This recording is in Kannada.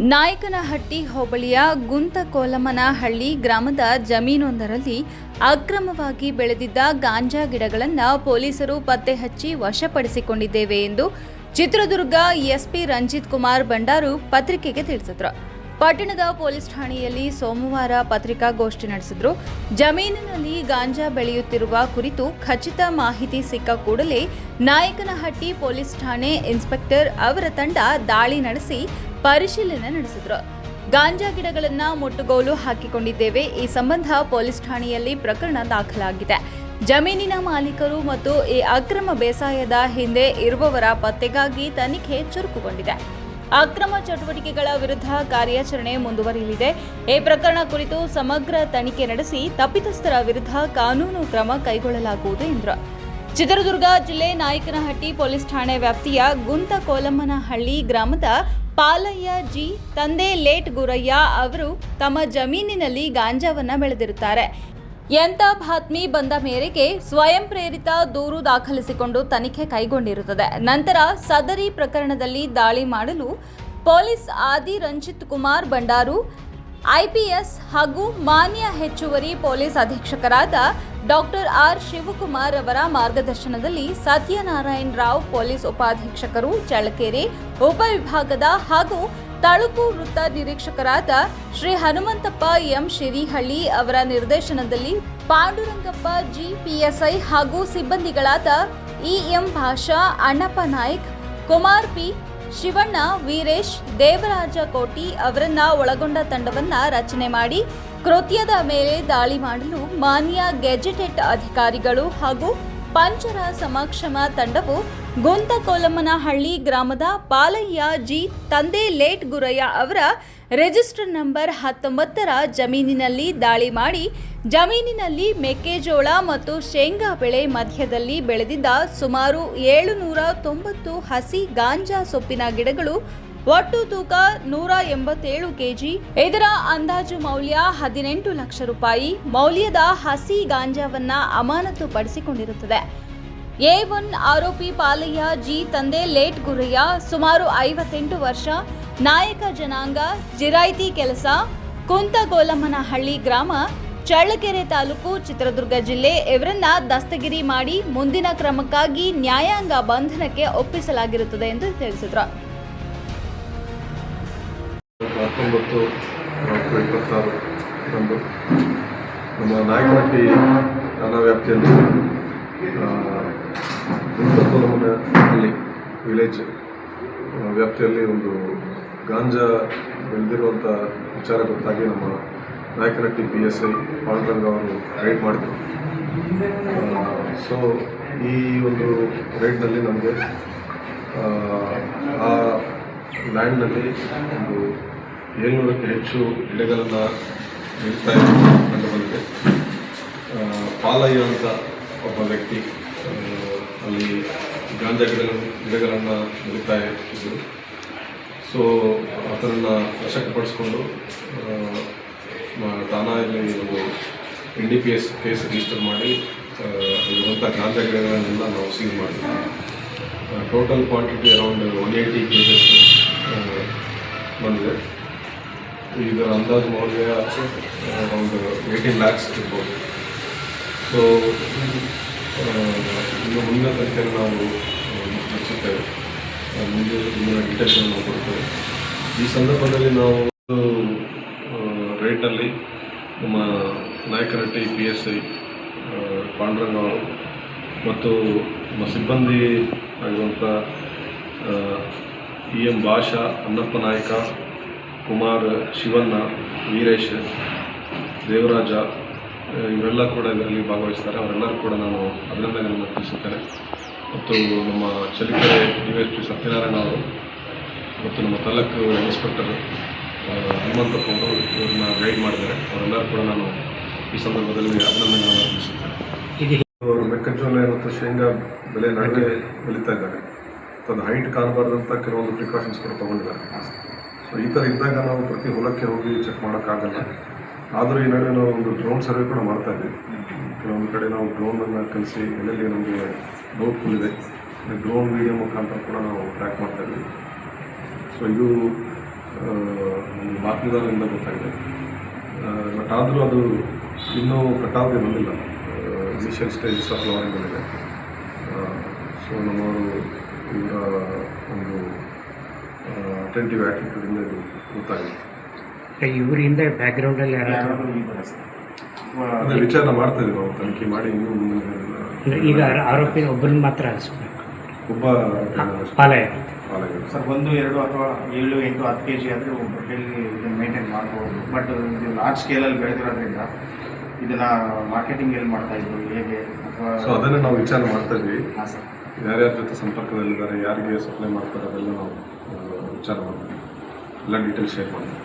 ನಾಯಕನಹಟ್ಟಿ ಹೋಬಳಿಯ ಗುಂತಕೋಲಮ್ಮನಹಳ್ಳಿ ಗ್ರಾಮದ ಜಮೀನೊಂದರಲ್ಲಿ ಅಕ್ರಮವಾಗಿ ಬೆಳೆದಿದ್ದ ಗಾಂಜಾ ಗಿಡಗಳನ್ನು ಪೊಲೀಸರು ಪತ್ತೆ ಹಚ್ಚಿ ವಶಪಡಿಸಿಕೊಂಡಿದ್ದೇವೆ ಎಂದು ಚಿತ್ರದುರ್ಗ ಎಸ್ಪಿ ರಂಜಿತ್ ಕುಮಾರ್ ಬಂಡಾರು ಪತ್ರಿಕೆಗೆ ತಿಳಿಸಿದರು. ಪಟ್ಟಣದ ಪೊಲೀಸ್ ಠಾಣೆಯಲ್ಲಿ ಸೋಮವಾರ ಪತ್ರಿಕಾಗೋಷ್ಠಿ ನಡೆಸಿದರು. ಜಮೀನಿನಲ್ಲಿ ಗಾಂಜಾ ಬೆಳೆಯುತ್ತಿರುವ ಕುರಿತು ಖಚಿತ ಮಾಹಿತಿ ಸಿಕ್ಕ ಕೂಡಲೇ ನಾಯಕನಹಟ್ಟಿ ಪೊಲೀಸ್ ಠಾಣೆ ಇನ್ಸ್ಪೆಕ್ಟರ್ ಅವರ ತಂಡ ದಾಳಿ ನಡೆಸಿ ಪರಿಶೀಲನೆ ನಡೆಸಿದರು. ಗಾಂಜಾ ಗಿಡಗಳನ್ನು ಮುಟ್ಟುಗೋಲು ಹಾಕಿಕೊಂಡಿದ್ದೇವೆ. ಈ ಸಂಬಂಧ ಪೊಲೀಸ್ ಠಾಣೆಯಲ್ಲಿ ಪ್ರಕರಣ ದಾಖಲಾಗಿದೆ. ಜಮೀನಿನ ಮಾಲೀಕರು ಮತ್ತು ಈ ಅಕ್ರಮ ಬೇಸಾಯದ ಹಿಂದೆ ಇರುವವರ ಪತ್ತೆಗಾಗಿ ತನಿಖೆ ಚುರುಕುಗೊಂಡಿದೆ. ಅಕ್ರಮ ಚಟುವಟಿಕೆಗಳ ವಿರುದ್ಧ ಕಾರ್ಯಾಚರಣೆ ಮುಂದುವರಿಯಲಿದೆ. ಈ ಪ್ರಕರಣ ಕುರಿತು ಸಮಗ್ರ ತನಿಖೆ ನಡೆಸಿ ತಪ್ಪಿತಸ್ಥರ ವಿರುದ್ಧ ಕಾನೂನು ಕ್ರಮ ಕೈಗೊಳ್ಳಲಾಗುವುದು ಎಂದರು. ಚಿತ್ರದುರ್ಗ ಜಿಲ್ಲೆ ನಾಯಕನಹಟ್ಟಿ ಪೊಲೀಸ್ ಠಾಣೆ ವ್ಯಾಪ್ತಿಯ ಗುಂತಕೋಲಮ್ಮನಹಳ್ಳಿ ಗ್ರಾಮದ ಪಾಲಯ್ಯ ಜಿ ತಂದೆ ಲೇಟ್ ಗುರಯ್ಯ ಅವರು ತಮ್ಮ ಜಮೀನಿನಲ್ಲಿ ಗಾಂಜಾವನ್ನ ಬೆಳೆದಿರುತ್ತಾರೆ. ಎಂಥ ಬಾತ್ಮಿ ಬಂದ ಮೇರೆಗೆ ಸ್ವಯಂ ಪ್ರೇರಿತ ದೂರು ದಾಖಲಿಸಿಕೊಂಡು ತನಿಖೆ ಕೈಗೊಂಡಿರುತ್ತದೆ. ನಂತರ ಸದರಿ ಪ್ರಕರಣದಲ್ಲಿ ದಾಳಿ ಮಾಡಲು ಪೊಲೀಸ್ ಆದಿ ರಂಜಿತ್ ಕುಮಾರ್ ಬಂಡಾರು, ಐಪಿಎಸ್ ಹಾಗೂ ಮಾನ್ಯ ಹೆಚ್ಚುವರಿ ಪೊಲೀಸ್ ಅಧೀಕ್ಷಕರಾದ ಡಾಕ್ಟರ್ ಆರ್ ಶಿವಕುಮಾರ್ ಅವರ ಮಾರ್ಗದರ್ಶನದಲ್ಲಿ ಸತ್ಯನಾರಾಯಣ ರಾವ್ ಪೊಲೀಸ್ ಉಪಾಧೀಕ್ಷಕರು ಚಳ್ಳಕೆರೆ ಉಪವಿಭಾಗದ ಹಾಗೂ ತಳುಕು ವೃತ್ತ ನಿರೀಕ್ಷಕರಾದ ಶ್ರೀ ಹನುಮಂತಪ್ಪ ಎಂ ಶಿರಿಹಳ್ಳಿ ಅವರ ನಿರ್ದೇಶನದಲ್ಲಿ ಪಾಂಡುರಂಗಪ್ಪ ಜಿ ಪಿಎಸ್ಐ ಹಾಗೂ ಸಿಬ್ಬಂದಿಗಳಾದ ಇಎಂ ಭಾಷಾ, ಅಣ್ಣಪ್ಪ ನಾಯ್ಕ್, ಕುಮಾರ್ ಪಿ, ಶಿವಣ್ಣ, ವೀರೇಶ್, ದೇವರಾಜ ಕೋಟಿ ಅವರನ್ನ ಒಳಗೊಂಡ ತಂಡವನ್ನ ರಚನೆ ಮಾಡಿ ಕೃತ್ಯದ ಮೇಲೆ ದಾಳಿ ಮಾಡಲು ಮಾನ್ಯ ಗೆಜೆಟೆಡ್ ಅಧಿಕಾರಿಗಳು ಹಾಗೂ ಪಂಚರ ಸಮಕ್ಷಮ ತಂಡವು ಗುಂತಕೋಲಮ್ಮನಹಳ್ಳಿ ಗ್ರಾಮದ ಪಾಲಯ್ಯ ಜಿ ತಂದೆ ಲೇಟ್ ಗುರಯ್ಯ ಅವರ ರಿಜಿಸ್ಟರ್ ನಂಬರ್ 19ರ ಜಮೀನಿನಲ್ಲಿ ದಾಳಿ ಮಾಡಿ ಜಮೀನಿನಲ್ಲಿ ಮೆಕ್ಕೆಜೋಳ ಮತ್ತು ಶೇಂಗಾ ಬೆಳೆ ಮಧ್ಯದಲ್ಲಿ ಬೆಳೆದಿದ್ದ ಸುಮಾರು 790 ಹಸಿ ಗಾಂಜಾ ಸೊಪ್ಪಿನ ಗಿಡಗಳು, ಒಟ್ಟು ತೂಕ 187 ಕೆಜಿ, ಇದರ ಅಂದಾಜು ಮೌಲ್ಯ 18 ಲಕ್ಷ ರೂಪಾಯಿ ಮೌಲ್ಯದ ಹಸಿ ಗಾಂಜಾವನ್ನ ಅಮಾನತು ಪಡಿಸಿಕೊಂಡಿರುತ್ತದೆ. A1 ಆರೋಪಿ ಪಾಲಯ್ಯ ಜಿ ತಂದೆ ಲೇಟ್ ಗುರಯ್ಯ, ಸುಮಾರು 58 ವರ್ಷ, ನಾಯಕ ಜನಾಂಗ, ಜಿರಾಯ್ತಿ ಕೆಲಸ, ಗುಂತಕೋಲಮ್ಮನಹಳ್ಳಿ ಗ್ರಾಮ, ಚಳ್ಳಕೆರೆ ತಾಲೂಕು, ಚಿತ್ರದುರ್ಗ ಜಿಲ್ಲೆ ಇವರನ್ನ ದಸ್ತಗಿರಿ ಮಾಡಿ ಮುಂದಿನ ಕ್ರಮಕ್ಕಾಗಿ ನ್ಯಾಯಾಂಗ ಬಂಧನಕ್ಕೆ ಒಪ್ಪಿಸಲಾಗಿರುತ್ತದೆ ಎಂದು ತಿಳಿಸಿದರು. 19/26 ರಂದು ನಮ್ಮ ನಾಯಕನಹಟ್ಟಿ ಠಾಣಾ ವ್ಯಾಪ್ತಿಯಲ್ಲಿ ಗುಂತಕೋಲಮ್ಮನಹಳ್ಳಿ ವಿಲೇಜ್ ವ್ಯಾಪ್ತಿಯಲ್ಲಿ ಒಂದು ಗಾಂಜಾ ಬೆಳೆದಿರುವಂಥ ವಿಚಾರ ಗೊತ್ತಾಗಿ ನಮ್ಮ ನಾಯಕನಹಟ್ಟಿ PSI ಪಾಂಡುರಂಗ ಅವರು ರೈಡ್ ಮಾಡಿದರು. ಸೊ ಈ ಒಂದು ರೈಡ್ನಲ್ಲಿ ನಮಗೆ ಆ ಲ್ಯಾಂಡ್ನಲ್ಲಿ ಒಂದು 700ಕ್ಕೂ ಹೆಚ್ಚು ಗಿಡಗಳನ್ನು ಬೆಳೀತಾ ಕಂಡು ಬಂದಿದೆ. ಪಾಲಯ್ಯ ಅಂತ ಒಬ್ಬ ವ್ಯಕ್ತಿ ಅಲ್ಲಿ ಗಾಂಜಾ ಗಿಡಗಳನ್ನು ಬೆಳೀತಾ ಇದ್ದರು. ಸೊ ಅದನ್ನು ವಶಪಡಿಸ್ಕೊಂಡು ಠಾಣೆಯಲ್ಲಿ ನಾವು NDPS ಕೇಸ್ ರಿಜಿಸ್ಟರ್ ಮಾಡಿ ಇರುವಂಥ ಗಾಂಜಾ ಗಿಡಗಳನ್ನೆಲ್ಲ ನಾವು ಸೀಲ್ ಮಾಡಿದ್ವಿ. ಟೋಟಲ್ ಕ್ವಾಂಟಿಟಿ ಅರೌಂಡ್ 180 kg ಬಂದಿದೆ. ಇದರ ಅಂದಾಜು ಮೌಲ್ಯ ಅರೌಂಡ್ 18 lakhs ಇರ್ಬೋದು. ಸೊ ಇನ್ನು ಮುಂದಿನ ತನಿಖೆಯನ್ನು ನಾವು ನಡೆಸುತ್ತೇವೆ. ಮುಂದಿನ ಡೀಟೇಲ್ಸನ್ನು ನಾವು ಕೊಡ್ತೇವೆ. ಈ ಸಂದರ್ಭದಲ್ಲಿ ನಾವು ರೈಡ್ನಲ್ಲಿ ನಮ್ಮ ನಾಯಕನಹಟ್ಟಿ PSI ಪಾಂಡುರಂಗ ಅವರು ಮತ್ತು ನಮ್ಮ ಸಿಬ್ಬಂದಿ ಆಗಿರುವಂಥ EM ಭಾಷಾ, ಅಣ್ಣಪ್ಪ ನಾಯ್ಕ, ಕುಮಾರ್, ಶಿವಣ್ಣ, ವೀರೇಶ್, ದೇವರಾಜ ಇವರೆಲ್ಲ ಕೂಡ ಇದರಲ್ಲಿ ಭಾಗವಹಿಸ್ತಾರೆ. ಅವರೆಲ್ಲರೂ ಕೂಡ ನಾನು ಅಭಿನಂದನೆಗಳನ್ನು ತಿಳಿಸುತ್ತೇನೆ. ಮತ್ತು ನಮ್ಮ ಚಳ್ಳಕೆರೆ DSP ಸತ್ಯನಾರಾಯಣ ಅವರು ಮತ್ತು ನಮ್ಮ ತಾಲೂಕು ಇನ್ಸ್ಪೆಕ್ಟರ್ ಹನುಮಂತಪ್ಪ ಅವರು ಇವ್ರನ್ನ ಗೈಡ್ ಮಾಡಿದ್ದಾರೆ. ಅವರೆಲ್ಲರೂ ಕೂಡ ನಾನು ಈ ಸಂದರ್ಭದಲ್ಲಿ ಅಭಿನಂದನೆಗಳನ್ನು ತಿಳಿಸುತ್ತೇನೆ. ಮೆಕ್ಕೆಜೋಳ ಮತ್ತು ಶೇಂಗಾ ಬೆಳೆ ನಡುವೆ ಬೆಳೀತಾ ಇದ್ದಾರೆ. ಅದು ಹೈಟ್ ಕಾಣಬಾರ್ದಂಥ ಕೆಲವೊಂದು ಪ್ರಿಕಾಷನ್ಸ್ ಕೂಡ ತೊಗೊಂಡಿದ್ದಾರೆ. ಸೊ ಈ ಥರ ಇದ್ದಾಗ ನಾವು ಪ್ರತಿ ಹೊಲಕ್ಕೆ ಹೋಗಿ ಚೆಕ್ ಮಾಡೋಕ್ಕಾಗಲ್ಲ. ಆದರೂ ಈ ನಡುವೆ ನಾವು ಒಂದು ಡ್ರೋನ್ ಸರ್ವೆ ಕೂಡ ಮಾಡ್ತಾಯಿದ್ವಿ. ಕೆಲವೊಂದು ಕಡೆ ನಾವು ಡ್ರೋನನ್ನು ಕಲಿಸಿ ಎಲ್ಲೆಲ್ಲಿ ನಮಗೆ ಡೌಟ್ಫುಲ್ ಇದೆ ಡ್ರೋನ್ ವೀಡಿಯೋ ಮುಖಾಂತರ ಕೂಡ ನಾವು ಟ್ರ್ಯಾಕ್ ಮಾಡ್ತಾಯಿದ್ವಿ. ಸೊ ಇದು ಬಾತ್ಮೀದಾರರಿಂದ ಗೊತ್ತಾಗಿದೆ. ಬಟ್ ಆದರೂ ಅದು ಇನ್ನೂ ಕಟಾವ್ಗೆ ಬಂದಿಲ್ಲ. ಇನಿಷಿಯಲ್ ಸ್ಟೇಜಸ್ ಆಫ್ ಫ್ಲವರಿಂಗ್ ಬಂದಿದೆ. ಸೊ ನಮ್ಮವರು ಇವರ ಒಂದು ಅಟೆಂಟಿವ್ ಆ್ಯಟಿಟ್ಯೂಡಿಂದ ಇದು ಗೊತ್ತಾಗಿದೆ. ಇವರಿಂದ ಬ್ಯಾಕ್ಗ್ರೌಂಡಲ್ಲಿ ಅದೇ ವಿಚಾರ ಮಾಡ್ತಾ ಇದ್ದೀವಿ ನಾವು, ತನಿಖೆ ಮಾಡಿ ಇನ್ನೂ ಈಗ ಆರೋಪಿ ಒಬ್ಬರನ್ನ ಮಾತ್ರ ಒಬ್ಬ ಪಾಲಯ ಸರ್ 1, 2 ಅಥವಾ 7, 8, 10 kg ಆದರೆ ಹೋಟೆಲ್ಗೆ ಇದನ್ನು ಮೇಂಟೈನ್ ಮಾಡ್ಬೋದು. ಬಟ್ ಇದು ಲಾರ್ಜ್ ಸ್ಕೇಲಲ್ಲಿ ಬೆಳೆದಿರೋದ್ರಿಂದ ಇದನ್ನು ಮಾರ್ಕೆಟಿಂಗ್ ಎಲ್ಲಿ ಮಾಡ್ತಾಯಿದ್ರು, ಹೇಗೆ ಅಥವಾ ಸೊ ಅದನ್ನು ನಾವು ವಿಚಾರ ಮಾಡ್ತಾ ಇದ್ವಿ. ಹಾಂ ಸರ್, ಯಾರ್ಯಾರ ಜೊತೆ ಸಂಪರ್ಕದಲ್ಲಿದ್ದಾರೆ, ಯಾರಿಗೆ ಸಪ್ಲೈ ಮಾಡ್ತಾರೆ ಅದೆಲ್ಲ ನಾವು ವಿಚಾರ ಮಾಡ್ತೀವಿ, ಎಲ್ಲ ಡೀಟೇಲ್ಸ್ ಶೇರ್ ಮಾಡ್ತೀವಿ.